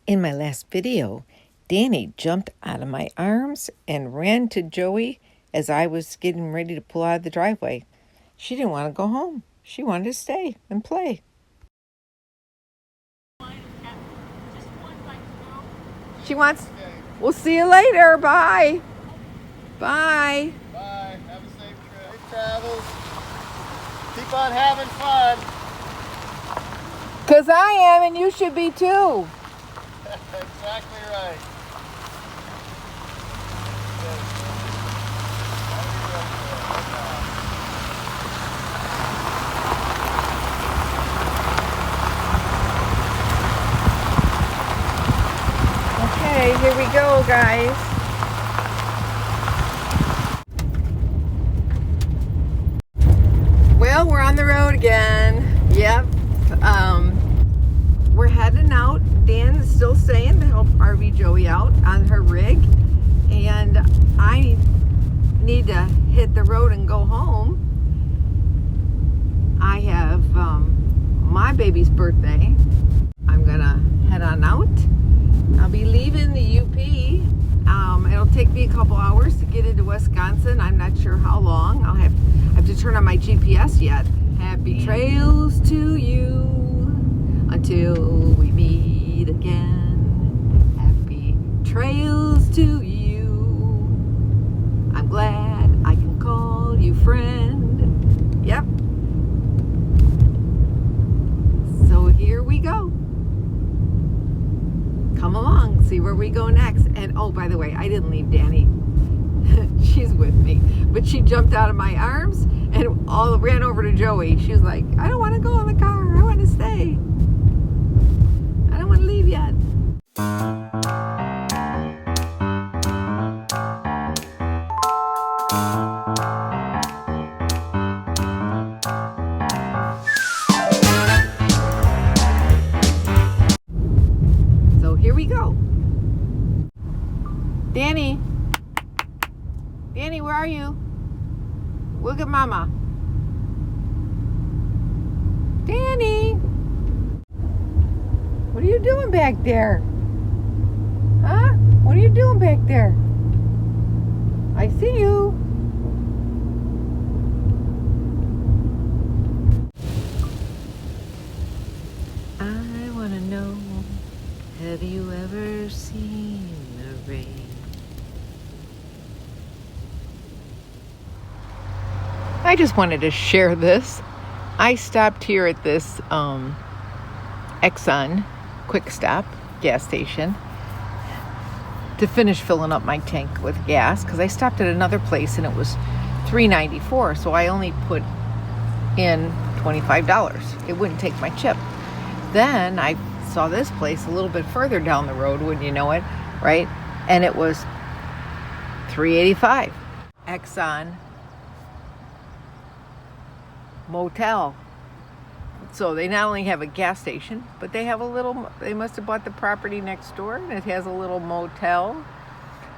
In my last video, Danny jumped out of my arms and ran to Joey as I was getting ready to pull out of the driveway. She didn't want to go home. She wanted to stay and play. She wants... We'll see you later. Bye. Bye. Bye. Have a safe trip. Safe travels. Keep on having fun. 'Cause I am, and you should be too. Exactly right. Okay, here we go, guys. Well, we're on the road again. Yep. We're heading out. Dan's still staying to help RV Joey out on her rig. And I need to hit the road and go home. I have my baby's birthday. I'm gonna head on out. I'll be leaving the UP. It'll take me a couple hours to get into Wisconsin. I'm not sure how long. I have to turn on my GPS yet. Happy trails to you until we meet again. Happy trails to you. I'm glad I can call you friend. Yep. So here we go. Come along, see where we go next. And oh, by the way, I didn't leave Danny. She's with me. But she jumped out of my arms and ran over to Joey. She was like, I don't want to go in the car. I want to stay. I don't want to leave yet. So here we go. Danny. Danny, where are you? Look at Mama. Danny! What are you doing back there? Huh? What are you doing back there? I see you. I want to know, have you ever seen the rain? I just wanted to share this. I stopped here at this Exxon quick stop gas station to finish filling up my tank with gas because I stopped at another place and it was $3.94, so I only put in $25. It wouldn't take my chip. Then I saw this place a little bit further down the road, wouldn't you know it, right? And it was $3.85. Exxon motel. So they not only have a gas station, but they have a little, they must have bought the property next door and it has a little motel.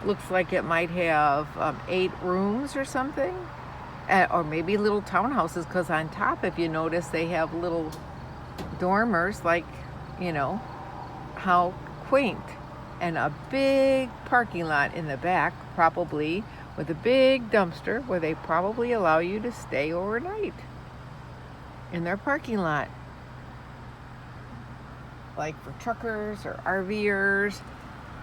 Looks like it might have 8 rooms or something, or maybe little townhouses, because on top, if you notice, they have little dormers, like, you know, how quaint. And a big parking lot in the back, probably with a big dumpster where they probably allow you to stay overnight in their parking lot, like for truckers or RVers,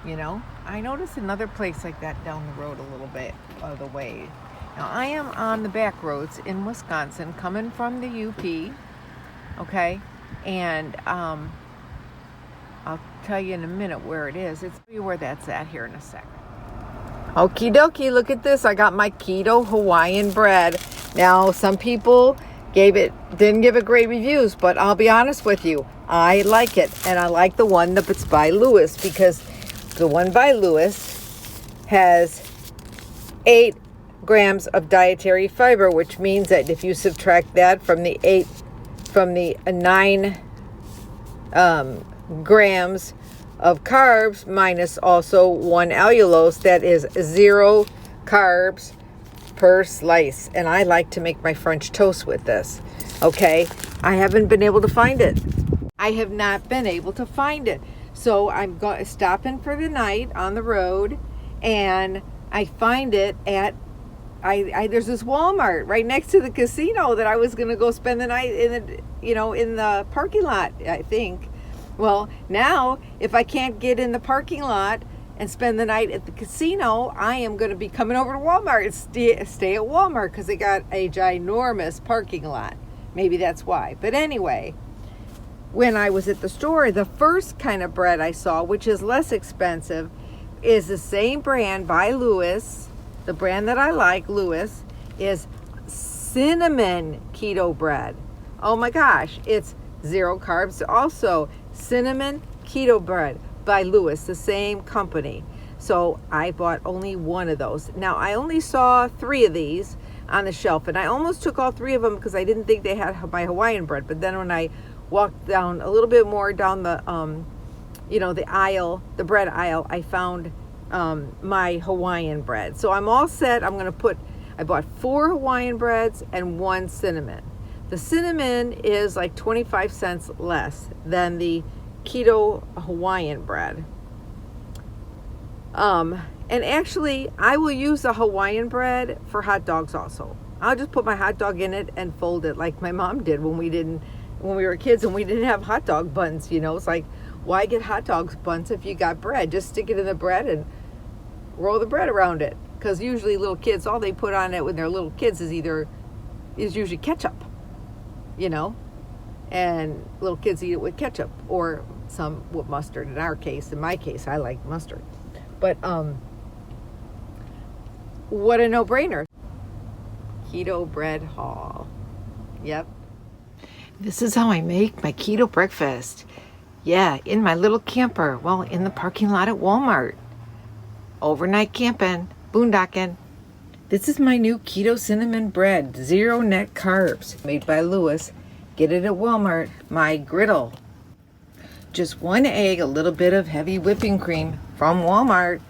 you know. I noticed another place like that down the road a little bit of the way. Now I am on the back roads in Wisconsin coming from the UP, okay, and I'll tell you in a minute where it is. It's where that's at here in a sec. Okie dokie, look at this. I got my keto Hawaiian bread. Now some people didn't give it great reviews, but I'll be honest with you, I like it. And I like the one that's by Lewis, because the one by Lewis has 8 grams of dietary fiber, which means that if you subtract that from the 9 grams of carbs minus also 1 allulose, that is 0 carbs per slice. And I like to make my French toast with this. Okay, I haven't been able to find it. I have not been able to find it. So I'm stopping for the night on the road, and I find it at there's this Walmart right next to the casino that I was gonna go spend the night in the parking lot, I think. Well, now if I can't get in the parking lot and spend the night at the casino, I am going to be coming over to Walmart and stay at Walmart because they got a ginormous parking lot. Maybe that's why. But anyway, when I was at the store, the first kind of bread I saw, which is less expensive, is the same brand by Lewis. The brand that I like, Lewis, is cinnamon keto bread. Oh my gosh, it's 0 carbs. Also, cinnamon keto bread by Lewis, the same company. So I bought only one of those. Now I only saw 3 of these on the shelf, and I almost took all 3 of them because I didn't think they had my Hawaiian bread. But then when I walked down a little bit more down the the aisle, the bread aisle, I found my Hawaiian bread. So I'm all set. I bought 4 Hawaiian breads and 1 cinnamon. The cinnamon is like 25 cents less than the keto Hawaiian bread. And actually, I will use the Hawaiian bread for hot dogs also. I'll just put my hot dog in it and fold it like my mom did when we were kids and we didn't have hot dog buns. It's like, why get hot dogs buns if you got bread? Just stick it in the bread and roll the bread around it. Because usually little kids, all they put on it when they're little kids is usually ketchup, and little kids eat it with ketchup or some with mustard. In my case, I like mustard. But what a no-brainer. Keto bread haul. Yep. This is how I make my keto breakfast. Yeah, in my little camper. Well, in the parking lot at Walmart. Overnight camping, boondocking. This is my new keto cinnamon bread, 0 net carbs, made by Lewis. Get it at Walmart. My griddle. Just 1 egg, a little bit of heavy whipping cream from Walmart,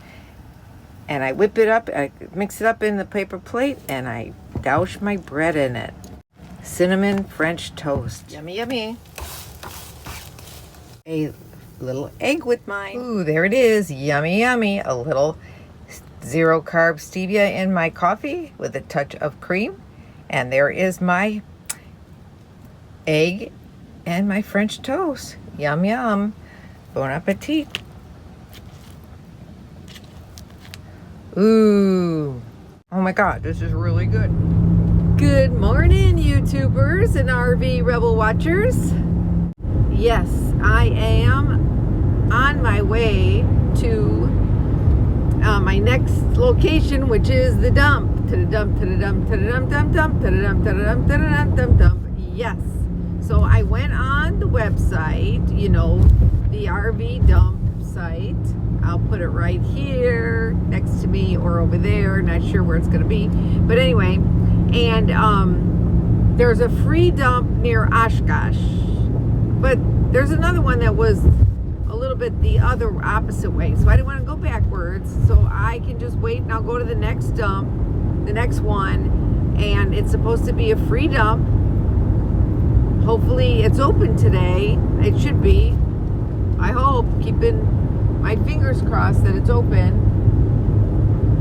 and I whip it up. I mix it up in the paper plate, and I douse my bread in it. Cinnamon French toast. Yummy, yummy. A little egg with mine. Ooh, there it is. Yummy, yummy. A little 0 carb stevia in my coffee with a touch of cream. And there is my egg and my French toast. Yum, yum. Bon appetit. Ooh. Oh my God, this is really good. Good morning, YouTubers and RVRebel watchers. Yes, I am on my way to my next location, which is the dump. To the dump, to the dump, to the dump, dump, dump, to the dump, to the dump, to the dump, dump, dump. Yes. So I went on the website, the RV dump site. I'll put it right here next to me or over there. Not sure where it's going to be. But anyway, and there's a free dump near Oshkosh. But there's another one that was a little bit the other opposite way. So I didn't want to go backwards. So I can just wait and I'll go to the next dump, the next one. And it's supposed to be a free dump. Hopefully it's open today. It should be. I hope. Keeping my fingers crossed that it's open.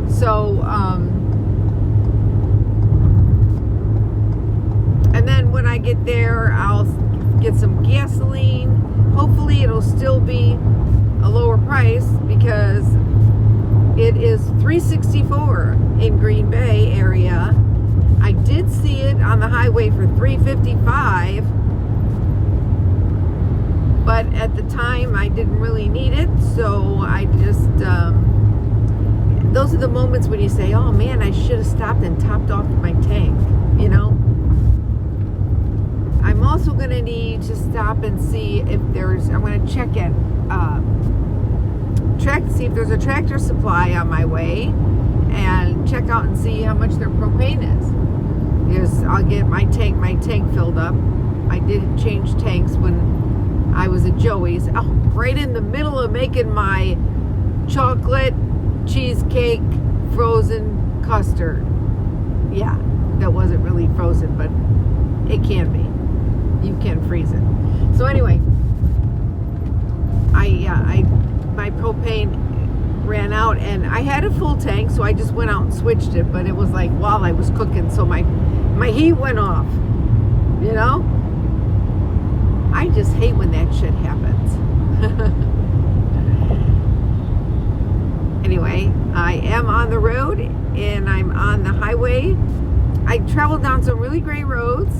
So, and then when I get there, I'll get some gasoline. Hopefully it'll still be a lower price because it is $3.64 in Green Bay area. I did see it on the highway for $3.55, but at the time I didn't really need it, so I just those are the moments when you say, oh man, I should have stopped and topped off my tank. I'm also going to need to stop and see if I'm going to check it, see if there's a Tractor Supply on my way, and check out and see how much their propane is. I'll get my tank filled up. I did change tanks when I was at Joey's. Oh, right in the middle of making my chocolate cheesecake frozen custard. Yeah, that wasn't really frozen, but it can be. You can freeze it. So anyway, my propane ran out, and I had a full tank, so I just went out and switched it, but it was like while I was cooking, so my heat went off, you know? I just hate when that shit happens. Anyway, I am on the road, and I'm on the highway. I traveled down some really great roads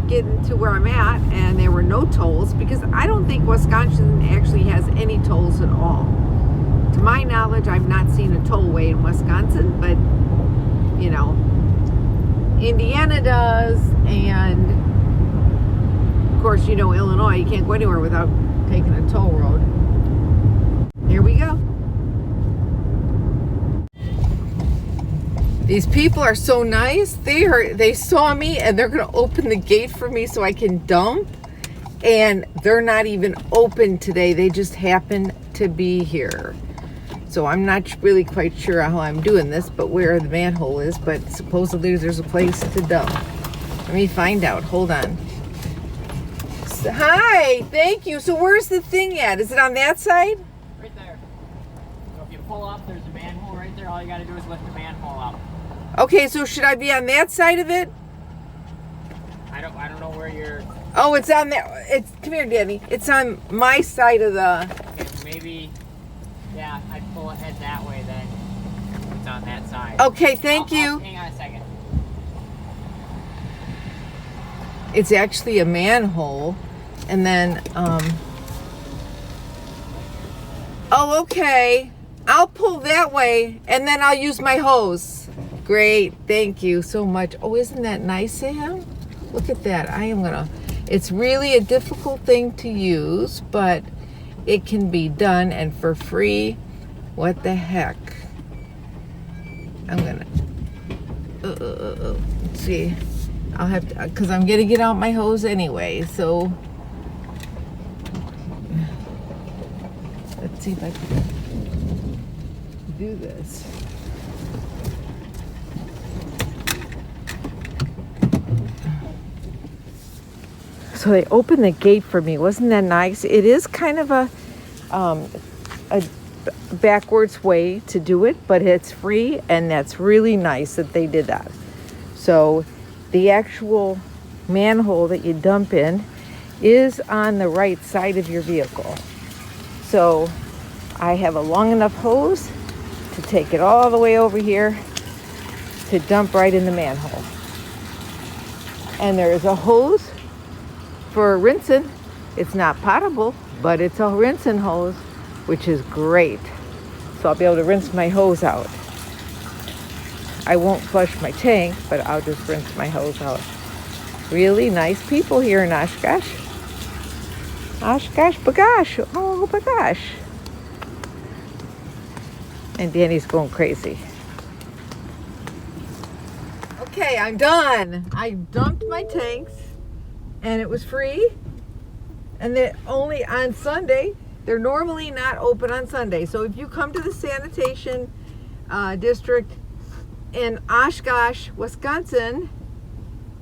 getting to where I'm at, and there were no tolls, because I don't think Wisconsin actually has any tolls at all. To my knowledge, I've not seen a tollway in Wisconsin, but you know, Indiana does, and of course, you know, Illinois, you can't go anywhere without taking a toll road. Here we go. These people are so nice. They saw me, and they're gonna open the gate for me so I can dump, and they're not even open today. They just happen to be here. So I'm not really quite sure how I'm doing this, but where the manhole is, but supposedly there's a place to dump. Let me find out. Hold on. Hi, thank you. So where's the thing at? Is it on that side? Right there. So if you pull up, there's a manhole right there. All you gotta do is lift the manhole up. Okay, so should I be on that side of it? I don't know where you're... Oh, it's on there. Come here, Danny. It's on my side of the... Maybe... Yeah, I'd pull ahead that way then. It's on that side. Okay, thank you. Hang on a second. It's actually a manhole. And then, oh, okay. I'll pull that way, and then I'll use my hose. Great, thank you so much. Oh, isn't that nice of him? Look at that. It's really a difficult thing to use, but it can be done, and for free. What the heck? I'm gonna let's see. I'll have to, because I'm gonna get out my hose anyway, so let's see if I can do this. So they opened the gate for me. Wasn't that nice? It is kind of a backwards way to do it, but it's free, and that's really nice that they did that. So the actual manhole that you dump in is on the right side of your vehicle. So I have a long enough hose to take it all the way over here to dump right in the manhole. And there is a hose for rinsing. It's not potable, but it's a rinsing hose, which is great. So I'll be able to rinse my hose out. I won't flush my tank, but I'll just rinse my hose out. Really nice people here in Oshkosh. Oshkosh bagosh. Oh, bagosh. And Danny's going crazy. Okay, I'm done. I dumped my tanks, and it was free. And they're only on Sunday. They're normally not open on Sunday. So if you come to the sanitation district in Oshkosh, Wisconsin,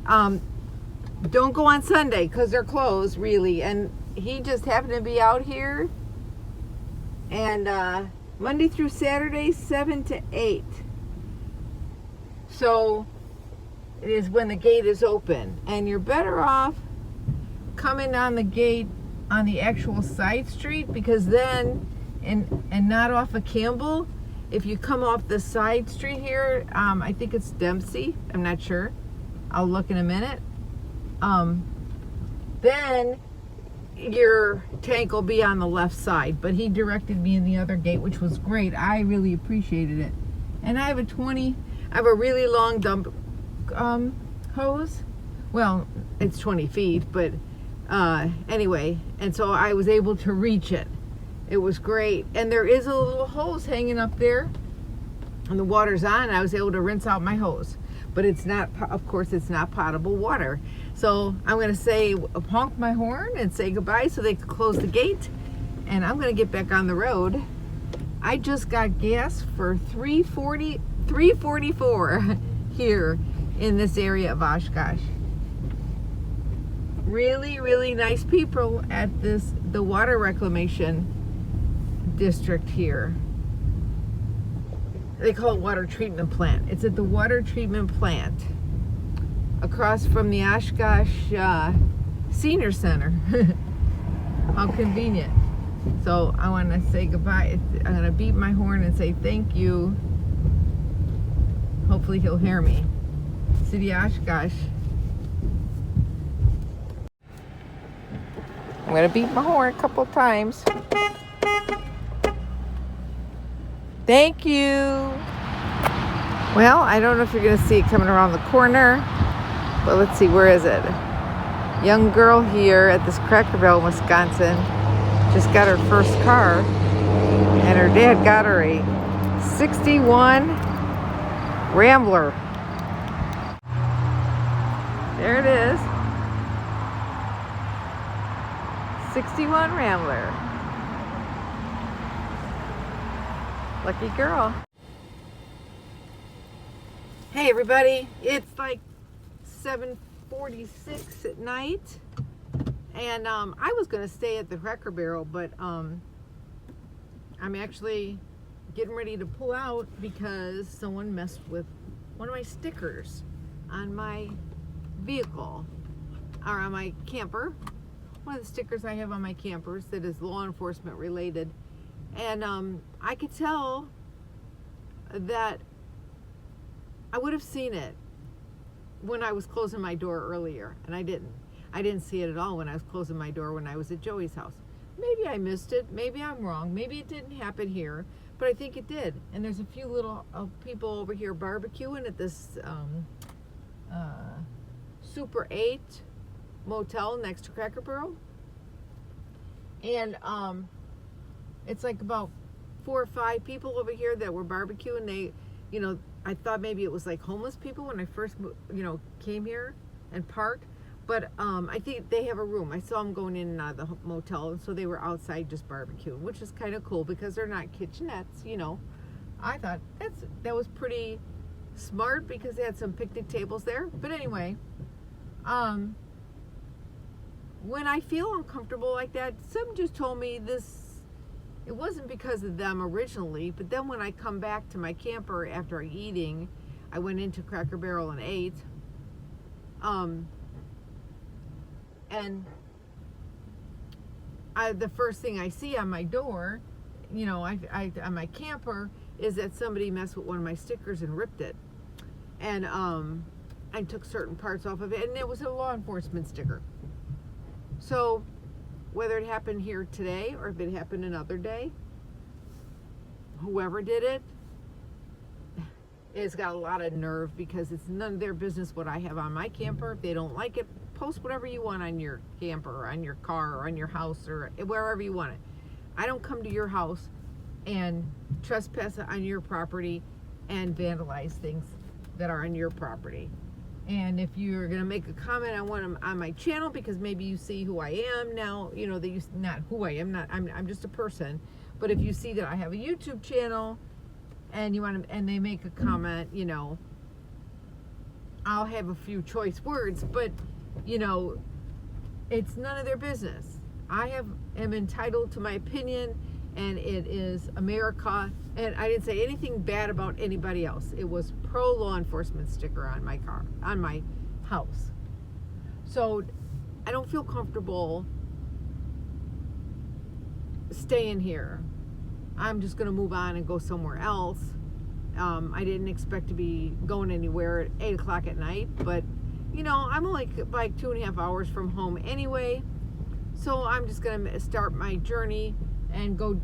don't go on Sunday because they're closed, really. And he just happened to be out here. And Monday through Saturday, 7 to 8. So it is when the gate is open. And you're better off coming on the gate on the actual side street, because then, and not off of Campbell. If you come off the side street here, I think it's Dempsey, I'm not sure, I'll look in a minute, then your tank will be on the left side. But he directed me in the other gate, which was great. I really appreciated it. And I have a really long dump hose. Well, it's 20 feet, but anyway, and so I was able to reach it. It was great. And there is a little hose hanging up there, and the water's on, and I was able to rinse out my hose. But it's not, of course, it's not potable water. So I'm going to honk my horn and say goodbye so they can close the gate. And I'm going to get back on the road. I just got gas for $3.44 here in this area of Oshkosh. Really, really nice people at the water reclamation district here. They call it water treatment plant. It's at the water treatment plant across from the Oshkosh Senior Center. How convenient. So I want to say goodbye. I'm going to beat my horn and say thank you. Hopefully he'll hear me. City Oshkosh. I'm going to beat my horn a couple of times. Thank you. Well, I don't know if you're going to see it coming around the corner, but let's see, where is it? Young girl here at this Cracker Barrel, Wisconsin, just got her first car, and her dad got her a 61 Rambler. There it is. 61 Rambler. Lucky girl. Hey everybody, it's like 7:46 at night, and I was gonna stay at the Cracker Barrel, but I'm actually getting ready to pull out because someone messed with one of my stickers on my vehicle, or on my camper. One of the stickers I have on my campers that is law enforcement related. And I could tell that I would have seen it when I was closing my door earlier, and I didn't. I didn't see it at all when I was closing my door when I was at Joey's house. Maybe I missed it. Maybe I'm wrong. Maybe it didn't happen here, but I think it did. And there's a few little people over here barbecuing at this Super 8 motel next to Cracker Barrel. And it's like about 4 or 5 people over here that were barbecuing. They, you know, I thought maybe it was like homeless people when I first, you know, came here and parked. But I think they have a room. I saw them going in and out of the motel, and so they were outside just barbecuing, which is kind of cool because they're not kitchenettes, you know. I thought that was pretty smart because they had some picnic tables there. But anyway, when I feel uncomfortable like that, some just told me this, it wasn't because of them originally, but then when I come back to my camper after eating, I went into Cracker Barrel and ate, and the first thing I see on my door, you know, on my camper, is that somebody messed with one of my stickers and ripped it, and I took certain parts off of it, and it was a law enforcement sticker. So whether it happened here today or if it happened another day, whoever did it has got a lot of nerve, because it's none of their business what I have on my camper. If they don't like it, post whatever you want on your camper or on your car or on your house or wherever you want it. I don't come to your house and trespass on your property and vandalize things that are on your property. And if you're going to make a comment on one on my channel, because maybe you see who I am now, you know, that you, not who I am, not, I'm just a person. But if you see that I have a YouTube channel and you want to, and they make a comment, you know, I'll have a few choice words, but you know, it's none of their business. I am entitled to my opinion, and it is America. And I didn't say anything bad about anybody else. It was pro law enforcement sticker on my car, on my house. So I don't feel comfortable staying here. I'm just gonna move on and go somewhere else. I didn't expect to be going anywhere at 8 o'clock at night, but you know, I'm only like 2.5 hours from home anyway. So I'm just gonna start my journey and go.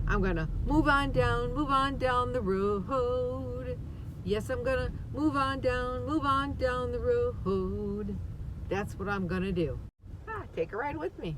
I'm gonna move on down the road. Yes, I'm gonna move on down the road. That's what I'm gonna do. Take a ride with me.